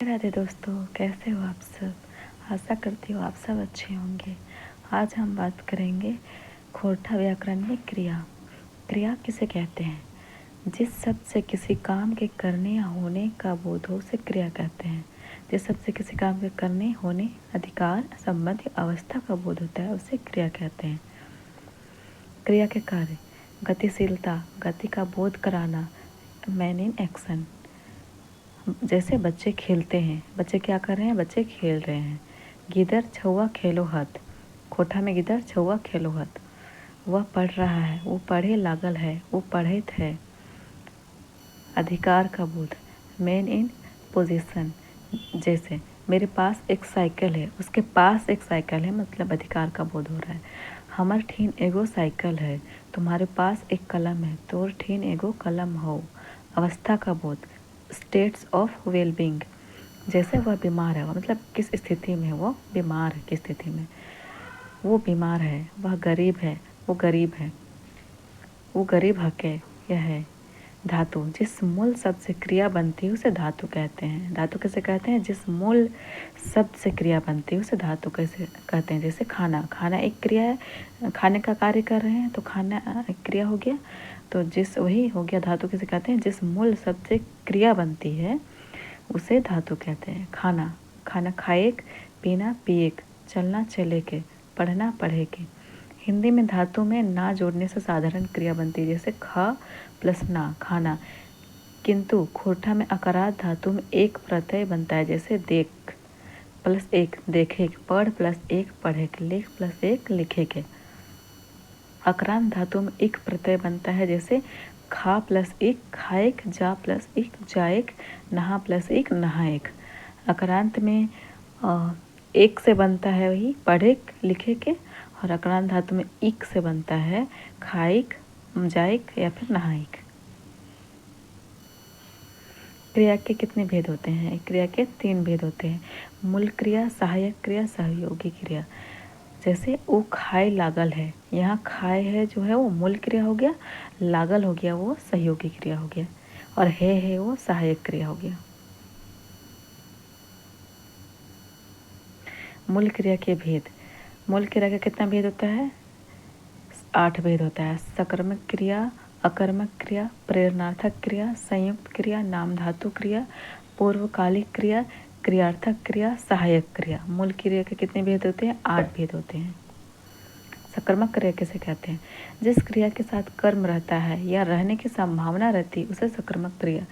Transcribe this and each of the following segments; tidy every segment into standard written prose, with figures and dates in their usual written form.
राधे दोस्तों, कैसे हो आप सब। आशा करती हूँ आप सब अच्छे होंगे। आज हम बात करेंगे खोरठा व्याकरण में क्रिया। क्रिया किसे कहते हैं? जिस शब्द से किसी काम के करने या होने का बोध हो उसे क्रिया कहते हैं। जिस शब्द से किसी काम के करने, होने, अधिकार, संबंध या अवस्था का बोध होता है उसे क्रिया कहते हैं। क्रिया के कार्य: गतिशीलता, गति का बोध कराना, मैन इन एक्शन। जैसे बच्चे खेलते हैं, बच्चे क्या कर रहे हैं? बच्चे खेल रहे हैं। गिदर छुआ खेलो हथ, खोठा में गिदर छुआ खेलो हथ। वह पढ़ रहा है, वो पढ़े लागल है, वो पढ़ित है। अधिकार का बोध, मैन इन पोजीशन। जैसे मेरे पास एक साइकिल है, उसके पास एक साइकिल है, मतलब अधिकार का बोध हो रहा है। हमर ठीन एगो साइकिल है, तुम्हारे पास एक कलम है, तोर ठीन एगो कलम हो। अवस्था का बोध, स्टेट्स ऑफ वेलबींग। जैसे वह बीमार है, मतलब किस स्थिति में वो बीमार है, किस स्थिति में वो बीमार है। वह गरीब है, वो गरीब है, वो गरीब हके, यह है। धातु, जिस मूल शब्द से क्रिया बनती है उसे धातु कहते हैं। धातु किसे कहते हैं? जिस मूल शब्द से क्रिया बनती है उसे धातु कैसे कहते हैं। जैसे खाना, खाना एक क्रिया है, खाने का कार्य कर रहे हैं तो खाना एक क्रिया हो गया। तो जिस वही हो गया धातु किसे कहते हैं? जिस मूल शब्द से क्रिया बनती है उसे धातु कहते हैं। खाना, खाना खाएक, पीना पिएक, चलना चले के, पढ़ना पढ़े के। हिंदी में धातु में ना जोड़ने से साधारण क्रिया बनती है, जैसे खा प्लस ना, खाना। किंतु खोरठा में अकारांत धातु में एक प्रत्यय बनता है, जैसे देख प्लस एक देखे, पढ़ प्लस एक पढ़े, लिख प्लस एक लिखे के। अकारांत धातु में एक प्रत्यय बनता है, जैसे खा प्लस एक खाएक, जा प्लस एक जाएक, नहा प्लस एक नहाएक। अकारांत में एक से बनता है वही पढ़ेक लिखे के, और अकारांत धातु में इक से बनता है खाइक, जाइक या फिर नहाइक। क्रिया के कितने भेद होते हैं? क्रिया के 3 भेद होते हैं: मूल क्रिया, सहायक क्रिया, सहयोगी क्रिया। जैसे वो खाए लागल है, यहाँ खाए है जो है वो मूल क्रिया हो गया, लागल हो गया वो सहयोगी क्रिया हो गया, और है वो सहायक क्रिया हो गया। मूल क्रिया के भेद: मूल क्रिया का कितना भेद होता है? 8 भेद होता है: सकर्मक क्रिया, अकर्मक क्रिया, प्रेरणार्थक क्रिया, संयुक्त क्रिया, नाम धातु क्रिया, पूर्वकालिक क्रिया, क्रियार्थक क्रिया, सहायक क्रिया। मूल क्रिया के कितने भेद होते हैं? 8 भेद होते हैं। सकर्मक क्रिया किसे कहते हैं? जिस क्रिया के साथ कर्म रहता है या रहने की संभावना रहती है उसे सकर्मक क्रिया,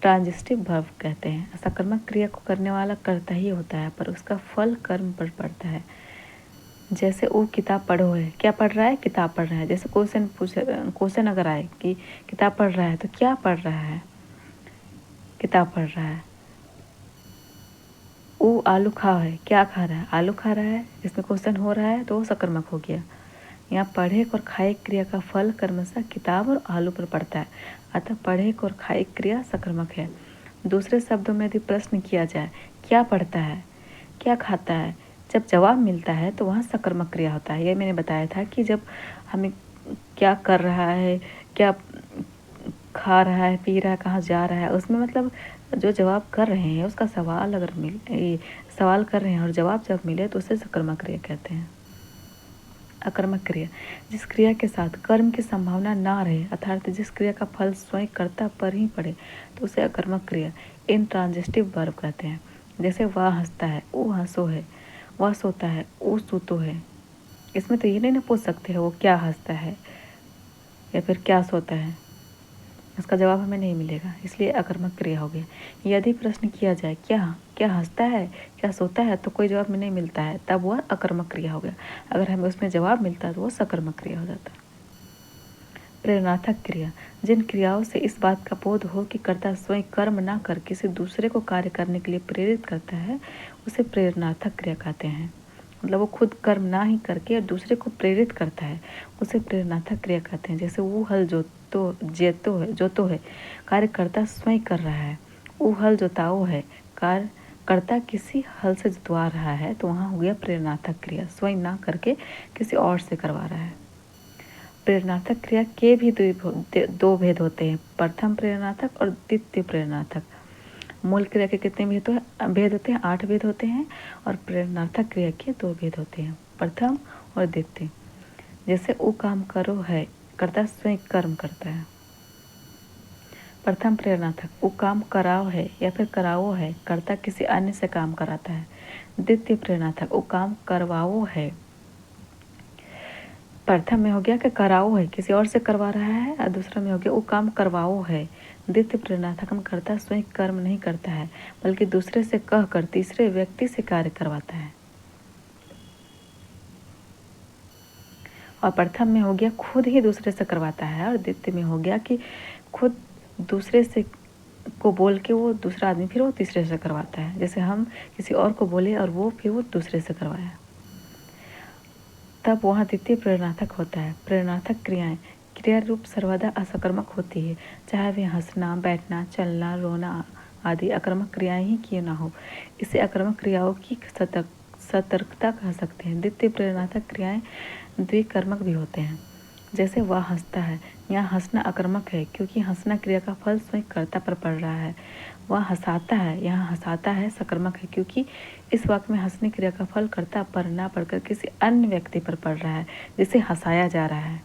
ट्रांजिटिव वर्ब कहते हैं। सकर्मक क्रिया को करने वाला करता ही होता है, पर उसका फल कर्म पर पड़ता है। जैसे वो किताब पढ़ो है, क्या पढ़ रहा है? किताब पढ़ रहा है। जैसे क्वेश्चन अगर आए कि किताब पढ़ रहा है, तो क्या पढ़ रहा है? किताब पढ़ रहा है। वो आलू खा है, क्या खा रहा है? आलू खा रहा है। इसमें क्वेश्चन हो रहा है तो वो सकर्मक हो गया। यहाँ पढ़े और खाए क्रिया का फल क्रमशः किताब और आलू पर पड़ता है, अतः पढ़े और खाए क्रिया सकर्मक है। दूसरे शब्दों में यदि प्रश्न किया जाए क्या पढ़ता है, क्या खाता है, जब जवाब मिलता है तो वहाँ सकर्मक क्रिया होता है। ये मैंने बताया था कि जब हमें क्या कर रहा है, क्या खा रहा है, पी रहा है, कहाँ जा रहा है, उसमें मतलब जो जवाब कर रहे हैं उसका सवाल अगर सवाल कर रहे हैं और जवाब जब मिले तो उसे सकर्मक क्रिया कहते हैं। अकर्मक क्रिया: जिस क्रिया के साथ कर्म की संभावना ना रहे, अर्थात जिस क्रिया का फल स्वयं कर्ता पर ही पड़े, तो उसे अकर्मक क्रिया, इंट्रांजिटिव वर्ब कहते हैं। जैसे वह हंसता है, वो हंसो है, वह सोता है, वो सूतो है। इसमें तो ये नहीं ना पूछ सकते हैं वो क्या हंसता है या फिर क्या सोता है, इसका जवाब हमें नहीं मिलेगा, इसलिए अकर्मक क्रिया हो गया। यदि प्रश्न किया जाए क्या क्या हंसता है, क्या सोता है, तो कोई जवाब में नहीं मिलता है, तब वह अकर्मक क्रिया हो गया। अगर हमें उसमें जवाब मिलता है तो वह सकर्मक क्रिया हो जाता है। प्रेरणार्थक क्रिया: जिन क्रियाओं से इस बात का बोध हो कि कर्ता स्वयं कर्म ना कर किसी दूसरे को कार्य करने के लिए प्रेरित करता है उसे प्रेरणार्थक क्रिया कहते हैं। मतलब वो खुद कर्म ना ही करके और दूसरे को प्रेरित करता है, उसे प्रेरणार्थक क्रिया कहते हैं। जैसे वो हल जोतो है, कार्य कर्ता स्वयं कर रहा है। वो हल जोताओ है, कार्य कर्ता किसी हल से जुतवा रहा है, तो वहाँ हो गया प्रेरणार्थक क्रिया, स्वयं ना करके किसी और से करवा रहा है। प्रेरणार्थक क्रिया के भी दो भेद होते हैं: प्रथम प्रेरणार्थक और द्वितीय प्रेरणार्थक। मूल क्रिया के कितने भेद होते हैं? 8 भेद होते हैं। और प्रेरणार्थक क्रिया के 2 भेद होते हैं, प्रथम और द्वितीय। जैसे वो काम करो है, कर्ता स्वयं कर्म करता है। प्रथम प्रेरणार्थक, वो काम कराओ है या फिर कराओ है, कर्ता किसी अन्य से काम कराता है। द्वितीय प्रेरणार्थक, वो काम करवाओ है। प्रथम में हो गया कि कराओ है, किसी और से करवा रहा है, और दूसरा में हो गया वो काम करवाओ है। द्वितीय प्रेरणार्थक में कर्ता स्वयं कर्म नहीं करता है, बल्कि दूसरे से कह कर तीसरे व्यक्ति से कार्य करवाता है। और प्रथम में हो गया खुद ही दूसरे से करवाता है, और द्वितीय में हो गया कि खुद दूसरे से को बोल के वो दूसरा आदमी फिर वो तीसरे से करवाता है। जैसे हम किसी और को बोले और वो फिर वो दूसरे से करवाया, तब वहाँ द्वितीय प्रेरणार्थक होता है। प्रेरणार्थक क्रियाएं क्रिया रूप सर्वदा असकर्मक होती है, चाहे वे हंसना, बैठना, चलना, रोना आदि अकर्मक क्रियाएं ही क्यों ना हो। इसे अकर्मक क्रियाओं की सतर्कता कह सकते हैं। द्वितीय प्रेरणार्थक क्रियाएं द्विकर्मक भी होते हैं। जैसे वह हंसता है, यहाँ हंसना अकर्मक है क्योंकि हंसना क्रिया का फल स्वयं कर्ता पर पड़ रहा है। वह हंसाता है, यहाँ हंसाता है सकर्मक है क्योंकि इस वाक्य में हंसने क्रिया का फल कर्ता पर ना पड़कर किसी अन्य व्यक्ति पर पड़ रहा है जिसे हंसाया जा रहा है।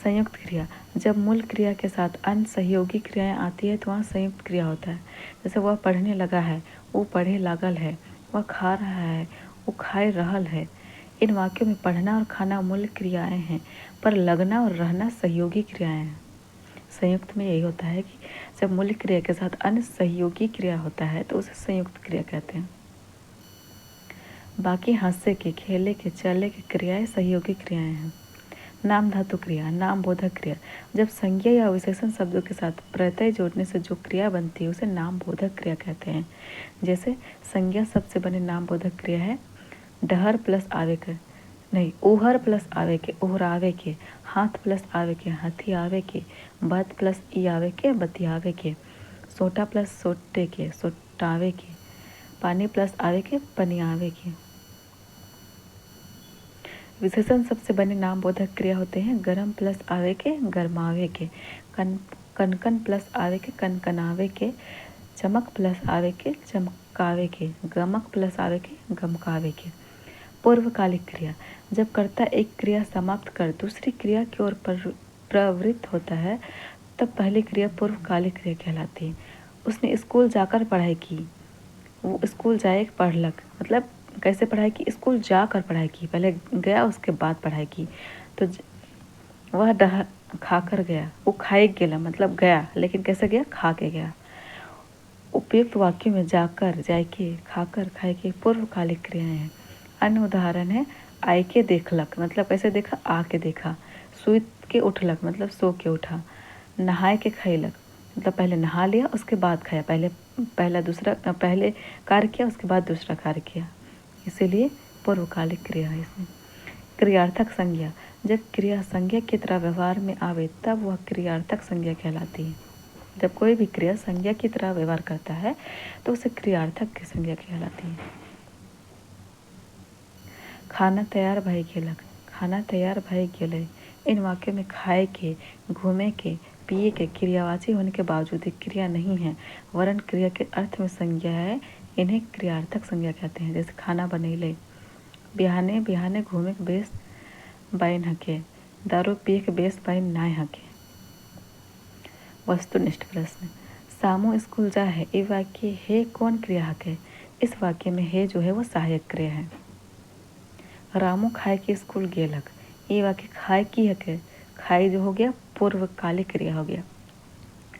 संयुक्त क्रिया, जब मूल क्रिया के साथ अन्य सहयोगी क्रियाएं आती है तो वहाँ संयुक्त क्रिया होता है। जैसे वह पढ़ने लगा है, वो पढ़े लागल है, वह खा रहा है, वो खाए रहल है। इन वाक्यों में पढ़ना और खाना मूल क्रियाएं हैं, पर लगना और रहना सहयोगी क्रियाएं हैं। संयुक्त में यही होता है कि जब मूल क्रिया के साथ अन्य सहयोगी क्रिया होता है तो उसे संयुक्त क्रिया कहते हैं। बाकी हंसे के, खेले के, चले के क्रियाएं सहयोगी क्रियाएं हैं। नाम धातु क्रिया, नाम बोधक क्रिया, जब संज्ञा या विशेषण शब्दों के साथ प्रत्यय जोड़ने से जो क्रिया बनती है उसे नाम बोधक क्रिया कहते हैं। जैसे संज्ञा शब्द से बने नाम बोधक क्रिया है डहर प्लस आवे के, नहीं, ओहर प्लस आवे के, ओहरावे के, हाथ प्लस आवे के, हथी आवे के, बत प्लस ई आवे के, बतियावे के, सोटा प्लस सोटे के, सोटावे के, पानी प्लस आवे के, पनियावे के। विशेषण सबसे बने नाम बोधक क्रिया होते हैं गरम प्लस आवे के, गरमावे के, कनकन प्लस आवे के, कनकनावे के, चमक प्लस आवे के, चमकावे के, गमक प्लस आवे के, गमकावे के। पूर्वकालिक क्रिया, जब कर्ता एक क्रिया समाप्त कर दूसरी क्रिया की ओर प्रवृत्त होता है तब पहली क्रिया पूर्वकालिक क्रिया कहलाती है। उसने स्कूल जाकर पढ़ाई की, वो स्कूल जाए पढ़लक, मतलब कैसे पढ़ाई की? स्कूल जाकर पढ़ाई की, पहले गया उसके बाद पढ़ाई की। तो वह खा कर गया, वो खाए गेला मतलब गया, लेकिन कैसे गया? खा के गया। उपयुक्त वाक्य में जाकर, जायके, खाकर, खाए के पूर्वकालिक क्रियाएं हैं। अन्य उदाहरण है आय के देखलक, मतलब कैसे देखा? आके देखा। सुइत के उठलक, मतलब सो के उठा। नहाए के खैलक, मतलब पहले नहा लिया उसके बाद खाया, पहले कार्य किया उसके बाद दूसरा कार्य किया, इसीलिए पूर्वकालिक क्रिया है इसमें। क्रियार्थक संज्ञा, जब क्रिया संज्ञा की तरह व्यवहार में आवे तब वह क्रियार्थक संज्ञा कहलाती है। जब कोई भी क्रिया संज्ञा की तरह व्यवहार करता है तो उसे क्रियार्थक की संज्ञा कहलाती है। खाना तैयार भई गेलक, खाना तैयार भई गेलै। इन वाक्यों में खाए के, घूमे के, पिए के क्रियावाची होने के बावजूद एक क्रिया नहीं है, वरन क्रिया के अर्थ में संज्ञा है। इन्हें क्रियार्थक संज्ञा कहते हैं। जैसे खाना बनैले, बिहाने बिहाने घूमे के बेस बाइन हके, दारू पिए के बेस बाइन नाय हके। वस्तुनिष्ठ प्रश्न, सामू स्कूल जा है, ये वाक्य है कौन क्रिया हके? इस वाक्य में है जो है वो सहायक क्रिया है। रामू खाए के स्कूल गेलक, ये वाक्य खाए की हके, खाए जो हो गया पूर्वकालिक क्रिया हो गया।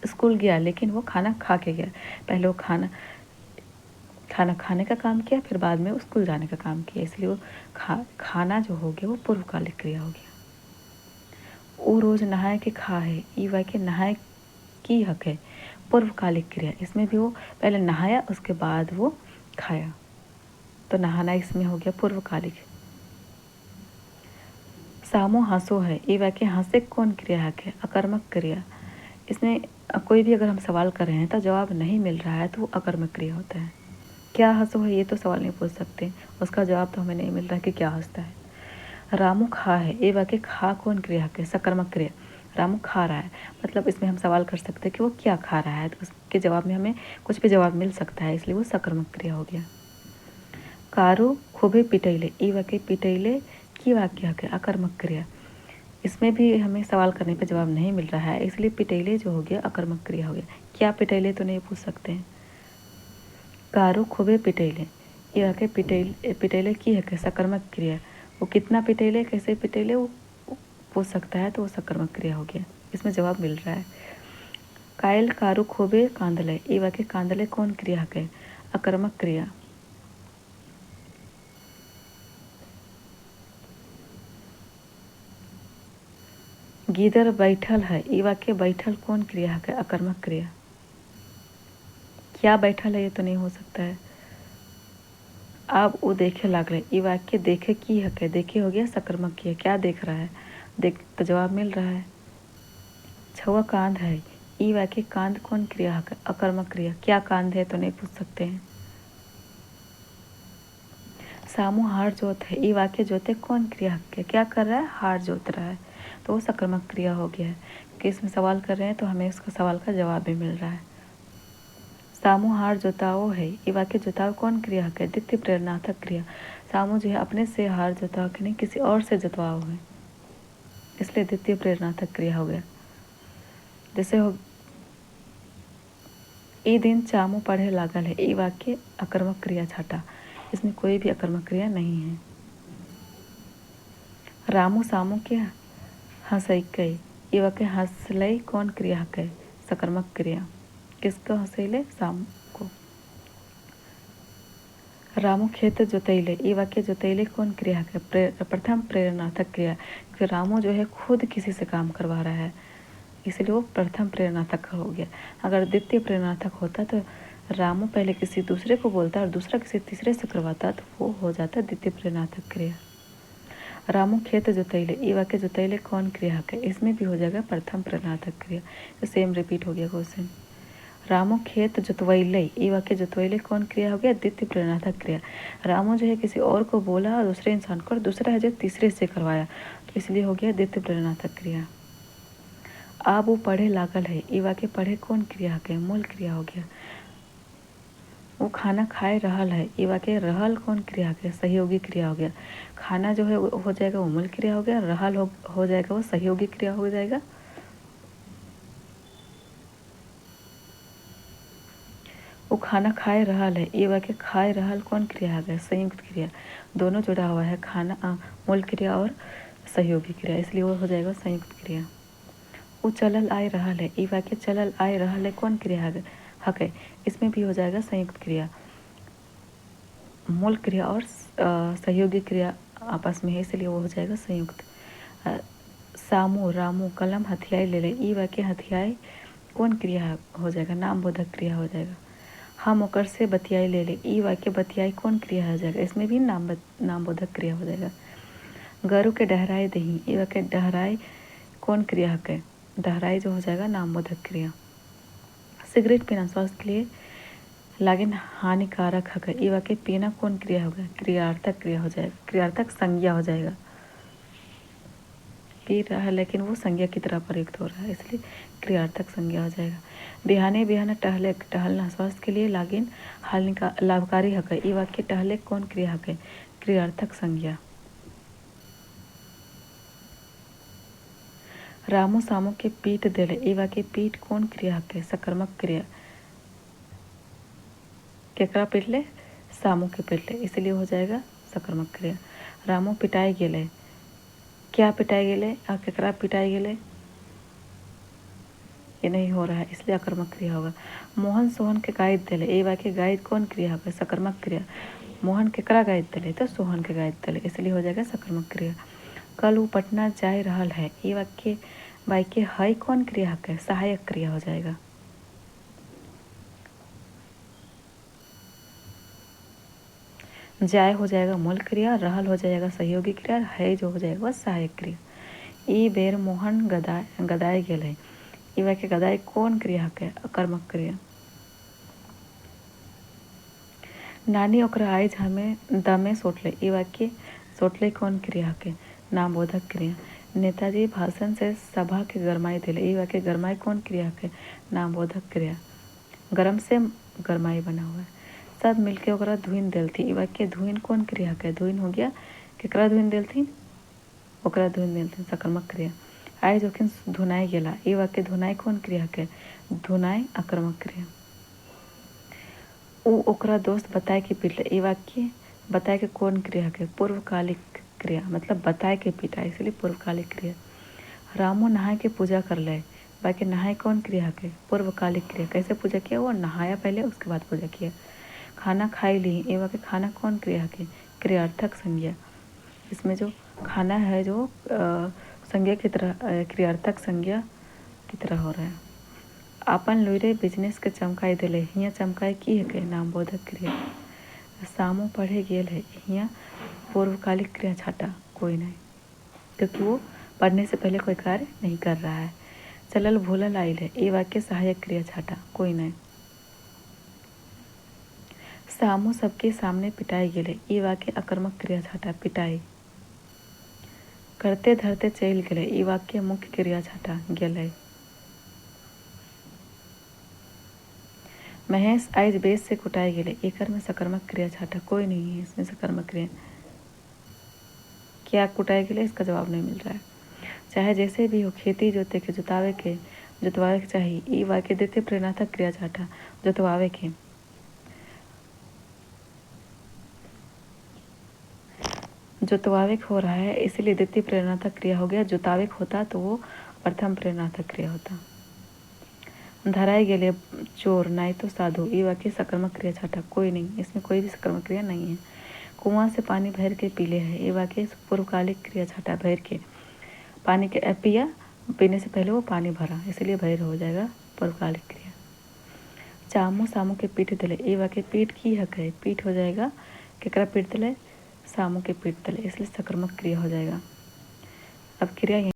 स्कूल गया लेकिन वो खाना खा के गया, पहले वो खाना खाने का काम किया, फिर बाद में वो स्कूल जाने का काम किया, इसलिए वो खाना जो हो गया वो पूर्वकालिक क्रिया हो गया। वो रोज नहाए के खा है, ये वाक्य नहाए की हक है, पूर्वकालिक क्रिया। इसमें भी वो पहले नहाया उसके बाद वो खाया, तो नहाना इसमें हो गया पूर्वकालिक। सामो हंसो है, ये वाक्य हंसे कौन क्रिया हक है? अकर्मक क्रिया। इसमें कोई भी अगर हम सवाल कर रहे हैं तो जवाब नहीं मिल रहा है तो वो अकर्मक क्रिया होता है। क्या हंसो है, ये तो सवाल नहीं पूछ सकते, उसका जवाब तो हमें नहीं मिल रहा कि क्या हंसता है। रामू खा है, ये वाक्य खा कौन क्रिया है? सकर्मक क्रिया। रामू खा रहा है, मतलब इसमें हम सवाल कर सकते हैं कि वो क्या खा रहा है, तो उसके जवाब में हमें कुछ भी जवाब मिल सकता है, इसलिए वो सकर्मक क्रिया हो गया। कारू खूबे पिटैले, ई वाक्य पिटैले की वाक्य है अकर्मक क्रिया। इसमें भी हमें सवाल करने पर जवाब नहीं मिल रहा है, इसलिए पिटैले जो हो गया अकर्मक क्रिया हो गया। क्या पिटैले तो नहीं पूछ सकते हैं। कारू खूबे पिटैले, ये वाक्य पिटैले की है सकर्मक क्रिया। वो कितना पिटैले, कैसे पिटैले वो पूछ सकता है, तो वो सकर्मक क्रिया हो गया। इसमें जवाब मिल रहा है। कायल कारू खूबे कांदले, ये वाक्य कांदले कौन क्रिया है, अकर्मक क्रिया। गीदड़ बैठल है, ये वाक्य बैठल कौन क्रिया है, अकर्मक क्रिया। क्या बैठल है, ये तो नहीं हो सकता है। अब वो देखे लागले, ये वाक्य देखे की है, देखे हो गया सकर्मक क्रिया। क्या देख रहा है, देख तो जवाब मिल रहा है। छुआ कांद है, ये वाक्य कांद कौन क्रिया है, अकर्मक क्रिया। क्या कांद है तो नहीं पूछ सकते हैं। सामू हार जोत है, ये वाक्य जोते कौन क्रिया है, क्या कर रहा है, हार जोत रहा है, तो वो सकर्मक क्रिया हो गया है। कि इसमें सवाल कर रहे हैं तो हमें इसका सवाल का जवाब भी मिल रहा है। सामू हार जोताओ है, ये वाक्य जोताओ कौन क्रिया है, द्वितीय प्रेरणार्थक क्रिया। सामू जो है अपने से हार जोताओ कि नहीं, किसी और से जोतवाओ है, इसलिए द्वितीय प्रेरणार्थक क्रिया हो गया। जैसे हो ई दिन चामू पढ़े लागल है, ये वाक्य अकर्मक क्रिया छाटा, इसमें कोई भी अकर्मक क्रिया नहीं है। रामू सामू के हंसैकै, ये वाक्य हंसलई कौन क्रिया है, सकर्मक क्रिया। किसको हंसैले, सामू को। रामू खेत जोतैले, ये वाक्य जोतैले कौन क्रिया है, प्रथम प्रेरणार्थक क्रिया। क्योंकि रामू जो है खुद किसी से काम करवा रहा है, इसलिए वो प्रथम प्रेरणार्थक हो गया। अगर द्वितीय प्रेरणार्थक होता तो रामू पहले किसी दूसरे को बोलता और दूसरा किसी तीसरे से करवाता, तो वो हो जाता द्वितीय प्रेरणार्थक क्रिया। रामू खेत जोतैले, ये वाक्य जोतैले कौन क्रिया है, इसमें भी हो जाएगा प्रथम प्रेरणार्थक क्रिया। तो सेम रिपीट हो गया क्वेश्चन। रामू खेत जोतवैले, ये वाक्य जोतवैले कौन क्रिया हो गया, द्वितीय प्रेरणार्थक क्रिया। रामू जो है किसी और को बोला और दूसरे इंसान को, और दूसरा है जो तीसरे से करवाया, तो इसलिए हो गया द्वितीय प्रेरणार्थक क्रिया। अब वो पढ़े लागल है, ये वाक्य पढ़े कौन क्रिया है, मूल क्रिया हो गया। वो खाना खाए रहल है, ये वाक्य रहल कौन क्रिया है, सहयोगी क्रिया हो गया। खाना जो है हो जाएगा वो मूल क्रिया हो गया, रहल हो जाएगा वो सहयोगी क्रिया हो जाएगा। वो खाना खाए रहल है, ये वाक्य खाए रहल कौन क्रिया है, संयुक्त क्रिया। दोनों जुड़ा हुआ है, खाना मूल क्रिया और सहयोगी क्रिया, इसलिए वो हो जाएगा संयुक्त क्रिया। वो चलल आए रहल है, ये वाक्य चलल आए रहल है कौन क्रिया है, हक है, इसमें भी हो जाएगा संयुक्त क्रिया। मूल क्रिया और सहयोगी क्रिया आपस में है, इसलिए वो हो जाएगा संयुक्त। सामू रामू कलम हथियाई ले ले, ई वाक्य हथियाई कौन क्रिया हो जाएगा, नाम बोधक क्रिया हो जाएगा। हम ओकर से बतियाई ले ले, ई वाक्य बतियाई कौन क्रिया हो जाएगा, इसमें भी नाम बोधक क्रिया हो जाएगा। गरु के डहराए दही, ई वाक्य डहराए कौन क्रिया है, डहराए जो हो जाएगा नाम बोधक क्रिया। सिगरेट पीना स्वास्थ्य के लिए लेकिन हानिकारक है, ये वाक्य पीना कौन क्रिया होगा, क्रियार्थक क्रिया हो जाएगा, क्रियार्थक संज्ञा हो जाएगा। पी रहा है लेकिन वो संज्ञा की तरह प्रयुक्त हो रहा है, इसलिए क्रियार्थक संज्ञा हो जाएगा। बिहाने बिहाने टहलना स्वास्थ्य के लिए लागिन लाभकारी है, ये वाक्य टहले कौन क्रिया है, क्रियार्थक संज्ञा। रामू सामू के पीठ देले, ये वाक्य पीठ कौन क्रिया है, सकर्मक क्रिया। केकरा पिटले, सामू के पिटले, इसलिए हो जाएगा सकर्मक क्रिया। रामू पिटाई गेले, क्या पिटाई गेले और केकरा पिटाई गेले, ये नहीं हो रहा है, इसलिए अकर्मक क्रिया होगा। मोहन सोहन के गाइड दिले, ये वाक्य गाइड कौन क्रिया होगा, सकर्मक क्रिया। मोहन केकरा गाइड दिले, तो सोहन के गाइड दिले, इसलिए हो जाएगा सकर्मक क्रिया। कल वो पटना जा रहल है, ये वाक्य वाक्य है कौन क्रिया है, सहायक क्रिया हो जाएगा। जाय हो जाएगा मूल क्रिया, रहल हो जाएगा सहयोगी क्रिया, है जो हो जाएगा वह सहायक क्रिया। ई बेर मोहन गदाए गेले, ई वाक्य गदाए कौन क्रिया है, अकर्मक क्रिया। नानी ओकरा आइज हमें दमे सोटले, ई वाक्य सोटले कौन क्रिया है, नामबोधक क्रिया। नेताजी भाषण से सभा के गरमाई दिले। ई वाक्य गरमाई कौन क्रिया के? नामबोधक क्रिया। गरम से गरमाई बना हुआ है। सब मिलके ओकरा धुइन देलथी। ई वाक्य धुइन कौन क्रिया के? धुइन हो गया केकरा धुइन देलथिन? ओकरा धुइन देलथिन, सकर्मक क्रिया। आइ जोखिम धुनाई गेला। ई वाक्य धुनाई कौन क्रिया के? धुनाई आक्रमक क्रिया। ऊ ओकरा दोस्त बताए के पीटले। ई वाक्य बताए के कौन क्रिया के? पूर्वकालिक क्रिया, मतलब बताए के पीटा, इसलिए पूर्वकालिक क्रिया। रामू नहाय के पूजा कर ले। बाकी नहाय कौन क्रिया के? पूर्वकालिक क्रिया। कैसे पूजा किया? वो नहाया पहले, उसके बाद पूजा किया। खाना खाई ली। ये वाक्य खाना कौन क्रिया के? क्रियार्थक संज्ञा। इसमें जो खाना है जो संज्ञा की तरह, क्रियार्थक संज्ञा की तरह हो रहा है। आपन लुइरे बिजनेस के चमकाई दिले। हियाँ चमकाई की है के? नामबोधक क्रिया। सामू पढ़े गेल है। हियाँ पूर्वकालिक क्रिया छाटा, कोई नहीं, क्योंकि वो पढ़ने से पहले कोई कार्य नहीं कर रहा है। चलल भूलल आइल है। ये वाक्य सहायक क्रिया छाटा, कोई नहीं। सामू सबके सामने पिटाई गेले। ये वाक्य आक्रमक क्रिया छाटा, पिटाई। करते धरते चल गेले। ये वाक्य मुख्य क्रिया छाटा, गेले। महेश आज बेस से कुटाई गेले। एकर में सकर्मक क्रिया छाटा, कोई नहीं है इसमें सकर्मक क्रिया। क्या कुटाई गेले? इसका जवाब नहीं मिल रहा है। चाहे जैसे भी हो, खेती जोते के जोतावे के चाहिए। ई वाक्य द्वितीय प्रेरणार्थक क्रिया छाटा, जोतवावे के। जोतवावे हो रहा है इसलिए द्वितीय प्रेरणार्थक क्रिया हो गया। जोतावे होता तो वो प्रथम प्रेरणार्थक क्रिया होता। धराई गेले चोर नहीं तो साधु। ये वाक्य सकर्मक क्रिया छाटा, कोई नहीं, इसमें कोई भी सकर्मक क्रिया नहीं है। कुआं से पानी भर के पीले है। ये वाक्य पूर्वकालिक क्रिया छाटा, भर के। पानी के पिया, पीने से पहले वो पानी भरा, इसलिए भैर हो जाएगा, पूर्वकालिक क्रिया। चामू सामू के पीठ दिले। ये वाक्य पीठ की हक है, पीठ हो जाएगा केकरा पीठ दिले? सामू के पीठ दिले, इसलिए सकर्मक क्रिया हो जाएगा। अब क्रिया